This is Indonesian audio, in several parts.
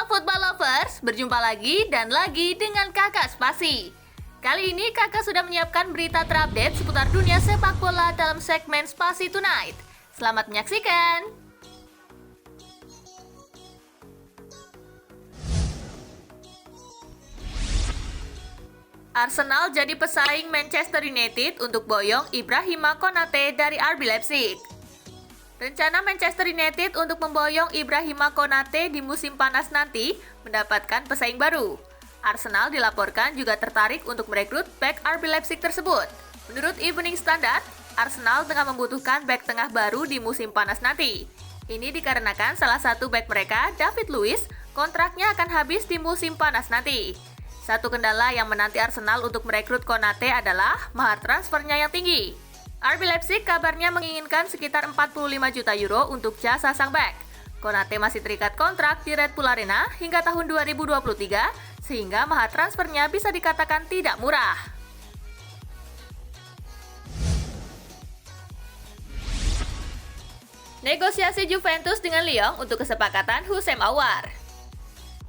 Football Lovers, berjumpa lagi dan lagi dengan Kakak Spasi. Kali ini Kakak sudah menyiapkan berita terupdate seputar dunia sepak bola dalam segmen Spasi Tonight. Selamat menyaksikan! Arsenal jadi pesaing Manchester United untuk boyong Ibrahima Konate dari RB Leipzig. Rencana Manchester United untuk memboyong Ibrahima Konate di musim panas nanti mendapatkan pesaing baru. Arsenal dilaporkan juga tertarik untuk merekrut bek RB Leipzig tersebut. Menurut Evening Standard, Arsenal tengah membutuhkan bek tengah baru di musim panas nanti. Ini dikarenakan salah satu bek mereka, David Luiz, kontraknya akan habis di musim panas nanti. Satu kendala yang menanti Arsenal untuk merekrut Konate adalah mahar transfernya yang tinggi. RB Leipzig kabarnya menginginkan sekitar 45 juta euro untuk jasa sang bek. Konate masih terikat kontrak di Red Bull Arena hingga tahun 2023, sehingga mahar transfernya bisa dikatakan tidak murah. Negosiasi Juventus dengan Lyon untuk kesepakatan Houssem Aouar.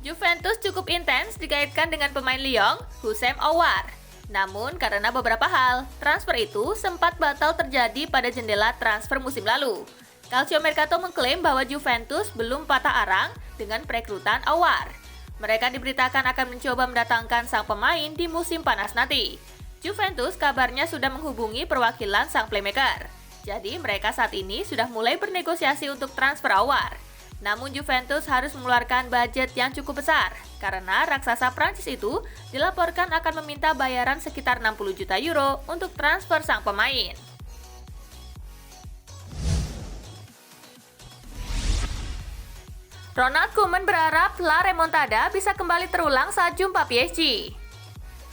Juventus cukup intens dikaitkan dengan pemain Lyon, Houssem Aouar. Namun, karena beberapa hal, transfer itu sempat batal terjadi pada jendela transfer musim lalu. Calcio Mercato mengklaim bahwa Juventus belum patah arang dengan perekrutan Aouar. Mereka diberitakan akan mencoba mendatangkan sang pemain di musim panas nanti. Juventus kabarnya sudah menghubungi perwakilan sang playmaker. Jadi, mereka saat ini sudah mulai bernegosiasi untuk transfer Aouar. Namun Juventus harus mengeluarkan budget yang cukup besar karena raksasa Prancis itu dilaporkan akan meminta bayaran sekitar 60 juta euro untuk transfer sang pemain. Ronald Koeman berharap La Remontada bisa kembali terulang saat jumpa PSG.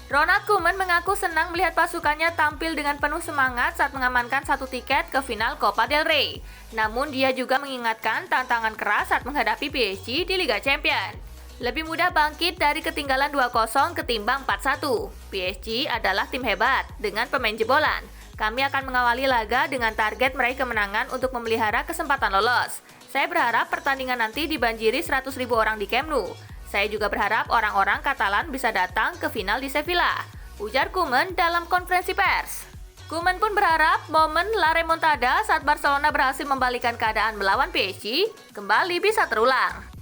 Ronald Koeman mengaku senang melihat pasukannya tampil dengan penuh semangat saat mengamankan satu tiket ke final Copa del Rey. Namun dia juga mengingatkan tantangan keras saat menghadapi PSG di Liga Champions. Lebih mudah bangkit dari ketinggalan 2-0 ketimbang 4-1. PSG adalah tim hebat dengan pemain jebolan. Kami akan mengawali laga dengan target meraih kemenangan untuk memelihara kesempatan lolos. Saya berharap pertandingan nanti dibanjiri 100.000 orang di Camp Nou. Saya juga berharap orang-orang Katalan bisa datang ke final di Sevilla, ujar Koeman dalam konferensi pers. Koeman pun berharap momen La Remontada saat Barcelona berhasil membalikan keadaan melawan PSG kembali bisa terulang.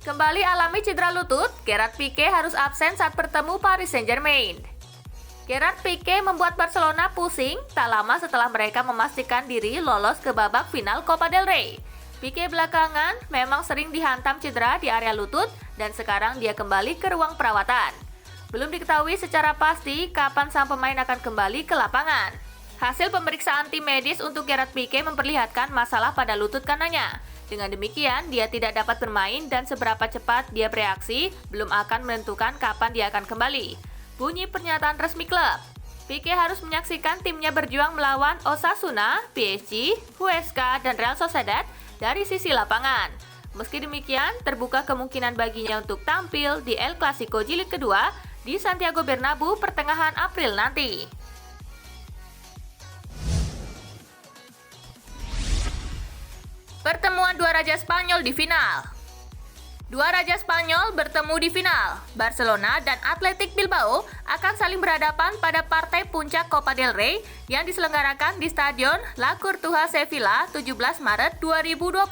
Kembali alami cedera lutut, Gerard Pique harus absen saat bertemu Paris Saint-Germain. Gerard Pique membuat Barcelona pusing tak lama setelah mereka memastikan diri lolos ke babak final Copa del Rey. Pique belakangan memang sering dihantam cedera di area lutut dan sekarang dia kembali ke ruang perawatan. Belum diketahui secara pasti kapan sang pemain akan kembali ke lapangan. Hasil pemeriksaan tim medis untuk Gerard Pique memperlihatkan masalah pada lutut kanannya. Dengan demikian, dia tidak dapat bermain dan seberapa cepat dia bereaksi belum akan menentukan kapan dia akan kembali. Bunyi pernyataan resmi klub. Pique harus menyaksikan timnya berjuang melawan Osasuna, PSG, Huesca, dan Real Sociedad dari sisi lapangan. Meski demikian, terbuka kemungkinan baginya untuk tampil di El Clasico jilid kedua di Santiago Bernabeu pertengahan April nanti. Pertemuan dua raja Spanyol di final. Dua raja Spanyol bertemu di final. Barcelona dan Athletic Bilbao akan saling berhadapan pada partai puncak Copa del Rey yang diselenggarakan di Stadion La Cartuja Sevilla 17 Maret 2021.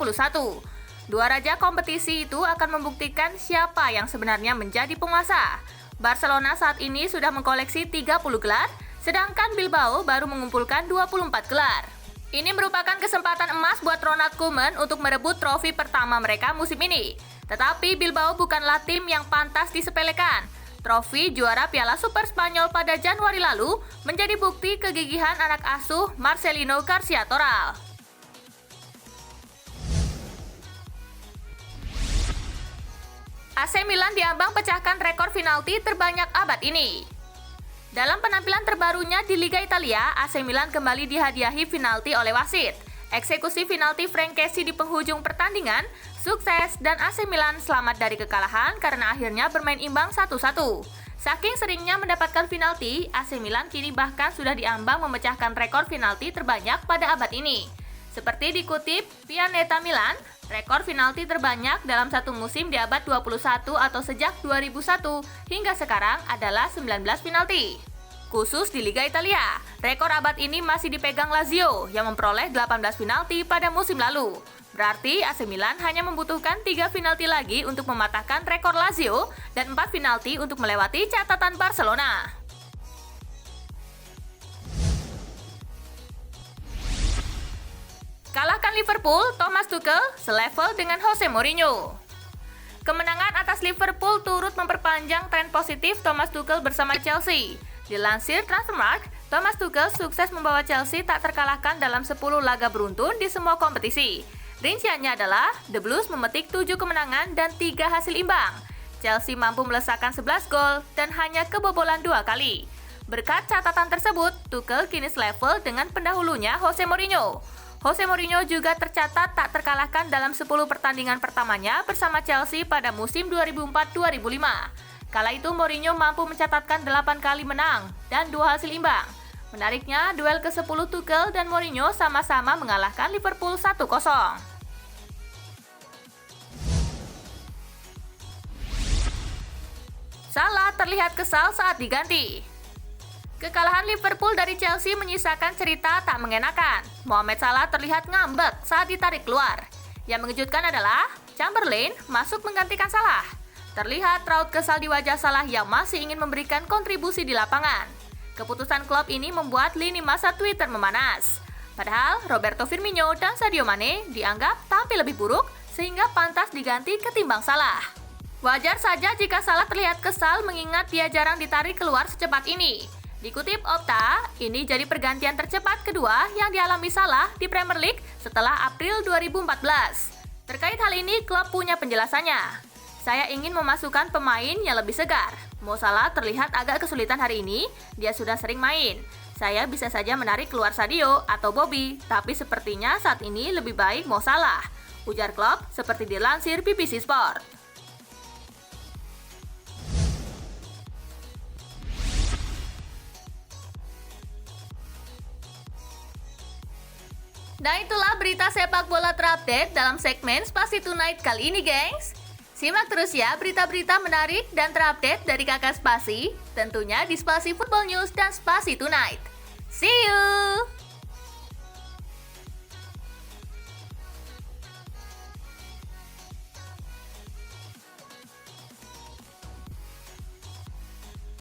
Dua raja kompetisi itu akan membuktikan siapa yang sebenarnya menjadi penguasa. Barcelona saat ini sudah mengkoleksi 30 gelar, sedangkan Bilbao baru mengumpulkan 24 gelar. Ini merupakan kesempatan emas buat Ronald Koeman untuk merebut trofi pertama mereka musim ini. Tetapi Bilbao bukanlah tim yang pantas disepelekan. Trofi juara Piala Super Spanyol pada Januari lalu menjadi bukti kegigihan anak asuh Marcelino Garcia Toral. AC Milan diambang pecahkan rekor penalti terbanyak abad ini. Dalam penampilan terbarunya di Liga Italia, AC Milan kembali dihadiahi penalti oleh wasit. Eksekusi penalti Frank Kessie di penghujung pertandingan sukses dan AC Milan selamat dari kekalahan karena akhirnya bermain imbang 1-1. Saking seringnya mendapatkan penalti, AC Milan kini bahkan sudah diambang memecahkan rekor penalti terbanyak pada abad ini. Seperti dikutip Pianeta Milan, rekor penalti terbanyak dalam satu musim di abad 21 atau sejak 2001 hingga sekarang adalah 19 penalti. Khusus di Liga Italia, rekor abad ini masih dipegang Lazio yang memperoleh 18 penalti pada musim lalu. Berarti AC Milan hanya membutuhkan 3 penalti lagi untuk mematahkan rekor Lazio dan 4 penalti untuk melewati catatan Barcelona. Kalahkan Liverpool, Thomas Tuchel selevel dengan Jose Mourinho. Kemenangan atas Liverpool turut memperpanjang tren positif Thomas Tuchel bersama Chelsea. Dilansir Transfermarkt, Thomas Tuchel sukses membawa Chelsea tak terkalahkan dalam 10 laga beruntun di semua kompetisi. Rinciannya adalah The Blues memetik 7 kemenangan dan 3 hasil imbang. Chelsea mampu melesakkan 11 gol dan hanya kebobolan 2 kali. Berkat catatan tersebut, Tuchel kini selevel dengan pendahulunya Jose Mourinho. Jose Mourinho juga tercatat tak terkalahkan dalam 10 pertandingan pertamanya bersama Chelsea pada musim 2004-2005. Kala itu Mourinho mampu mencatatkan 8 kali menang dan 2 hasil imbang. Menariknya, duel ke-10 Tuchel dan Mourinho sama-sama mengalahkan Liverpool 1-0. Salah terlihat kesal saat diganti. Kekalahan Liverpool dari Chelsea menyisakan cerita tak mengenakan. Mohamed Salah terlihat ngambek saat ditarik keluar. Yang mengejutkan adalah Chamberlain masuk menggantikan Salah. Terlihat raut kesal di wajah Salah yang masih ingin memberikan kontribusi di lapangan. Keputusan klub ini membuat lini masa Twitter memanas. Padahal Roberto Firmino dan Sadio Mane dianggap tampil lebih buruk sehingga pantas diganti ketimbang Salah. Wajar saja jika Salah terlihat kesal mengingat dia jarang ditarik keluar secepat ini. Dikutip Opta, ini jadi pergantian tercepat kedua yang dialami Salah di Premier League setelah April 2014. Terkait hal ini, klub punya penjelasannya. Saya ingin memasukkan pemain yang lebih segar. Mo Salah terlihat agak kesulitan hari ini, dia sudah sering main. Saya bisa saja menarik keluar Sadio atau Bobby, tapi sepertinya saat ini lebih baik Mo Salah, ujar klub seperti dilansir BBC Sport. Nah itulah berita sepak bola terupdate dalam segmen Spasi Tonight kali ini, gengs. Simak terus ya berita-berita menarik dan terupdate dari kakak Spasi, tentunya di Spasi Football News dan Spasi Tonight. See you!